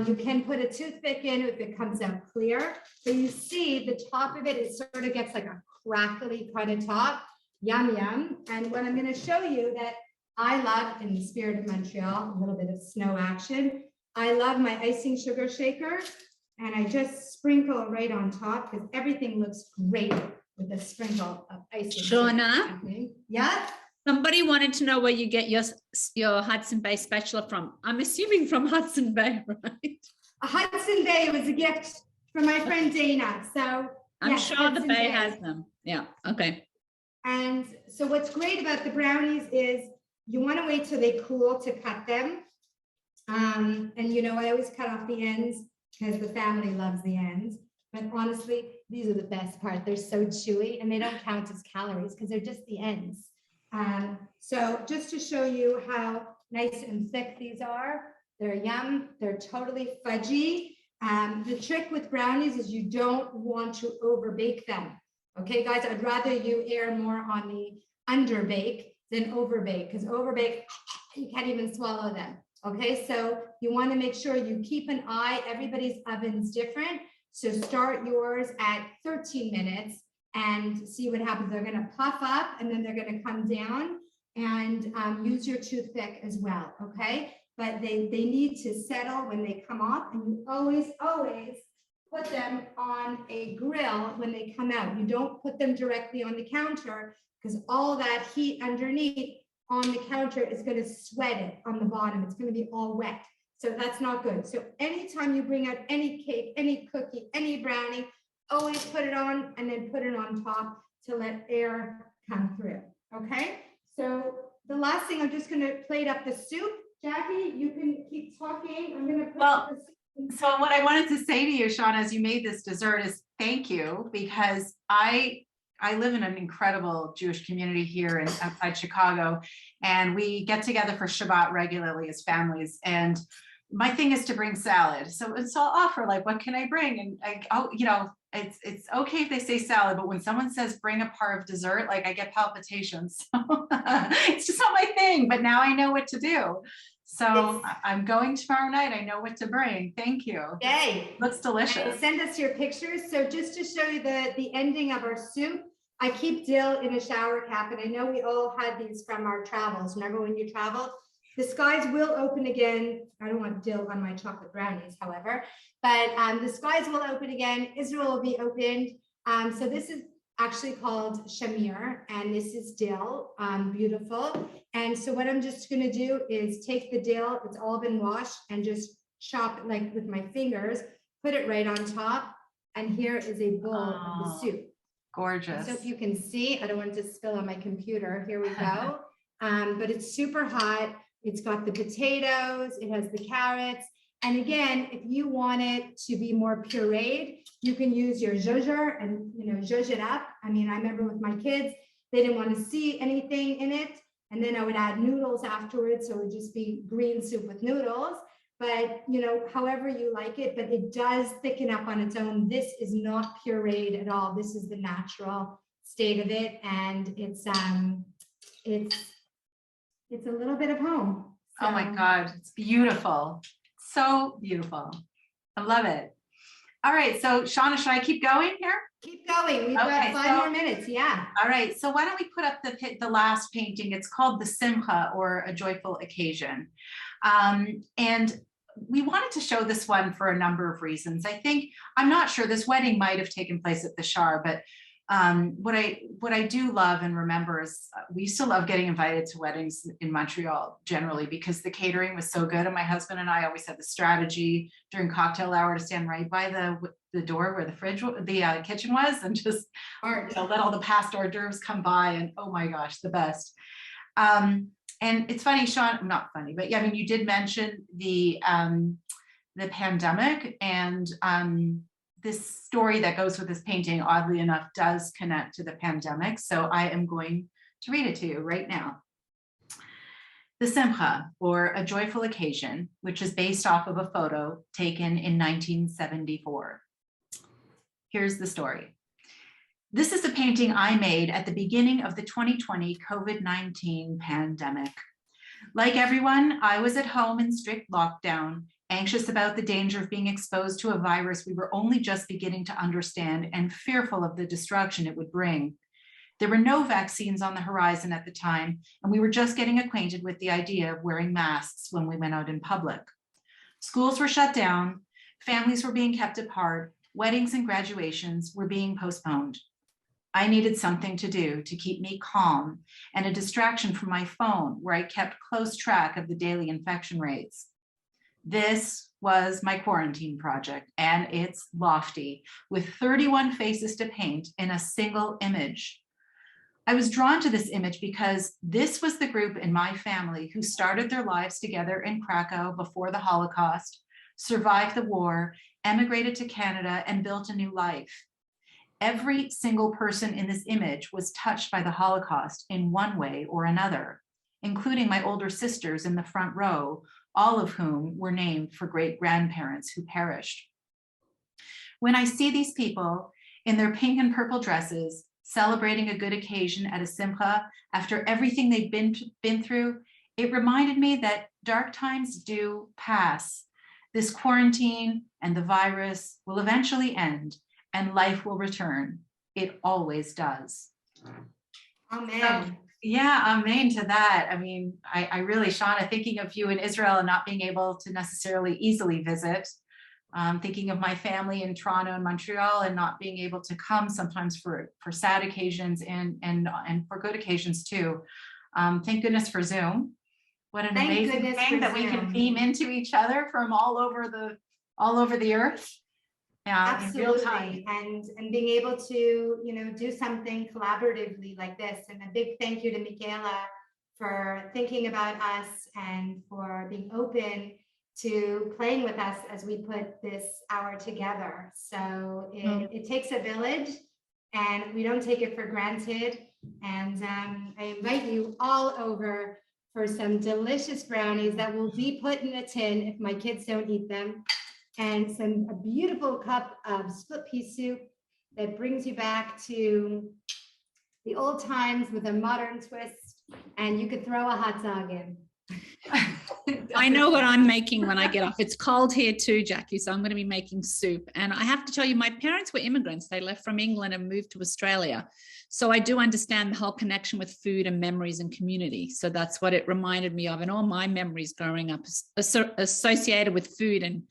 S2: you can put a toothpick in if it comes out clear. So you see the top of it, it sort of gets like a crackly kind of top. Yum, yum. And what I'm going to show you that I love, in the spirit of Montreal, a little bit of snow action. I love my icing sugar shaker, and I just sprinkle right on top because everything looks great with a sprinkle of icing.
S1: Shawna,
S2: yeah.
S1: Somebody wanted to know where you get your Hudson Bay spatula from. I'm assuming from Hudson Bay, right?
S2: A Hudson Bay was a gift from my friend Dana. So
S1: I'm
S2: yes,
S1: sure
S2: Hudson
S1: the Bay
S2: Bay
S1: has them. Yeah. Okay.
S2: And so what's great about the brownies is you want to wait till they cool to cut them. And you know, I always cut off the ends because the family loves the ends. But honestly, these are the best part. They're so chewy and they don't count as calories because they're just the ends. So just to show you how nice and thick these are, they're yum. They're totally fudgy. The trick with brownies is you don't want to over bake them. Okay, guys, I'd rather you err more on the under bake than over bake, because over bake, you can't even swallow them. Okay, so you want to make sure you keep an eye. Everybody's oven's different. So start yours at 13 minutes and see what happens. They're going to puff up and then they're going to come down, and use your toothpick as well. Okay, but they need to settle when they come off, and you always put them on a grill when they come out. You don't put them directly on the counter because all that heat underneath on the counter is going to sweat it on the bottom. It's going to be all wet. So that's not good. So anytime you bring out any cake, any cookie, any brownie, always put it on and then put it on top to let air come through. Okay. So the last thing, I'm just going to plate up the soup. Jackie, you can keep talking. I'm going to put the soup.
S3: So what I wanted to say to you, Shawna, as you made this dessert is thank you, because I live in an incredible Jewish community here outside Chicago, and we get together for Shabbat regularly as families. And my thing is to bring salad. So I'll offer, like, what can I bring? And it's okay if they say salad, but when someone says bring a part of dessert, like, I get palpitations. So it's just not my thing, but now I know what to do. So I'm going tomorrow night. I know what to bring. Thank you.
S2: Yay.
S3: Looks delicious.
S2: And send us your pictures. So just to show you the ending of our soup, I keep dill in a shower cap, and I know we all had these from our travels. Remember when you traveled? The skies will open again. I don't want dill on my chocolate brownies, however, but the skies will open again. Israel will be opened. So this is actually called shamir, and this is dill, beautiful. And so what I'm just going to do is take the dill, it's all been washed, and just chop it like with my fingers, put it right on top. And here is a bowl of the soup.
S3: Gorgeous.
S2: So if you can see, I don't want it to spill on my computer. Here we go. But it's super hot. It's got the potatoes, it has the carrots. And again, if you want it to be more pureed, you can use your zhuzh and, zhuzh it up. I mean, I remember with my kids, they didn't want to see anything in it. And then I would add noodles afterwards. So it would just be green soup with noodles. But, however you like it, but it does thicken up on its own. This is not pureed at all. This is the natural state of it. And it's a little bit of home. So.
S3: Oh my God, it's beautiful. So beautiful. I love it. All right, so Shawna, should I keep going here?
S2: Keep going. We've got 5 more minutes. Yeah.
S3: All right, so why don't we put up the last painting? It's called the Simcha, or a joyful occasion. And we wanted to show this one for a number of reasons. I'm not sure, this wedding might have taken place at the Shaar, but what I do love and remember is we used to love getting invited to weddings in Montreal generally because the catering was so good. And my husband and I always had the strategy during cocktail hour to stand right by the door where the kitchen was, and just let all the past hors d'oeuvres come by, and oh my gosh, the best. And it's funny, Sean, not funny, but yeah, I mean, you did mention the pandemic, and this story that goes with this painting, oddly enough, does connect to the pandemic. So I am going to read it to you right now. The Simcha, or A Joyful Occasion, which is based off of a photo taken in 1974. Here's the story. This is a painting I made at the beginning of the 2020 COVID-19 pandemic. Like everyone, I was at home in strict lockdown, anxious about the danger of being exposed to a virus we were only just beginning to understand, and fearful of the destruction it would bring. There were no vaccines on the horizon at the time, and we were just getting acquainted with the idea of wearing masks when we went out in public. Schools were shut down, families were being kept apart, weddings and graduations were being postponed. I needed something to do to keep me calm, and a distraction from my phone where I kept close track of the daily infection rates. This was my quarantine project, and it's lofty, with 31 faces to paint in a single image. I was drawn to this image because this was the group in my family who started their lives together in Krakow before the Holocaust, survived the war, emigrated to Canada, and built a new life. Every single person in this image was touched by the Holocaust in one way or another, including my older sisters in the front row, all of whom were named for great-grandparents who perished. When I see these people in their pink and purple dresses, celebrating a good occasion at a simcha after everything they've been through, it reminded me that dark times do pass. This quarantine and the virus will eventually end, and life will return. It always does.
S2: Amen.
S3: So, yeah, amen to that. I mean, I really, Shawna, thinking of you in Israel and not being able to necessarily easily visit, thinking of my family in Toronto and Montreal and not being able to come sometimes for sad occasions and for good occasions too. Thank goodness for Zoom. What an amazing thing that we can beam into each other from all over the earth.
S2: Absolutely.
S3: In real time.
S2: And being able to, do something collaboratively like this. And a big thank you to Michaela for thinking about us and for being open to playing with us as we put this hour together. So it takes a village, and we don't take it for granted. And I invite you all over for some delicious brownies that will be put in a tin if my kids don't eat them, and a beautiful cup of split pea soup that brings you back to the old times with a modern twist, and you could throw a hot dog in.
S1: I know what I'm making when I get off. It's cold here too, Jackie, so I'm going to be making soup. And I have to tell you, my parents were immigrants. They left from England and moved to Australia. So I do understand the whole connection with food and memories and community. So that's what it reminded me of. And all my memories growing up associated with food and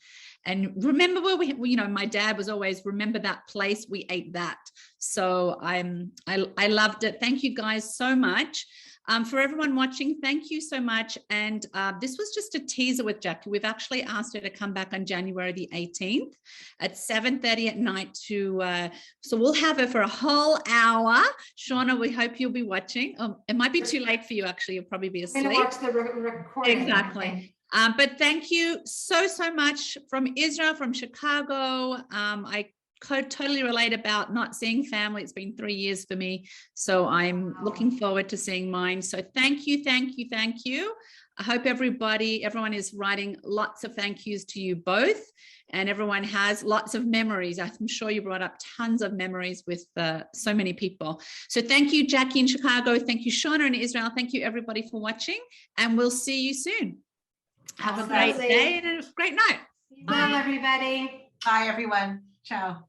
S1: remember where my dad was always, remember that place, we ate that. So I loved it. Thank you guys so much. For everyone watching, thank you so much. And this was just a teaser with Jackie. We've actually asked her to come back on January the 18th at 7:30 at night so we'll have her for a whole hour. Shawna, we hope you'll be watching. It might be too late for you, actually. You'll probably be asleep.
S2: I'm gonna watch the recording.
S1: Exactly. But thank you so much from Israel, from Chicago. I totally relate about not seeing family. It's been 3 years for me. So I'm looking forward to seeing mine. So thank you. I hope everyone is writing lots of thank yous to you both, and everyone has lots of memories. I'm sure you brought up tons of memories with so many people. So thank you, Jackie in Chicago. Thank you, Shawna in Israel. Thank you everybody for watching, and we'll see you soon. Have a great day and a great night.
S2: Bye, everybody.
S3: Bye, everyone. Ciao.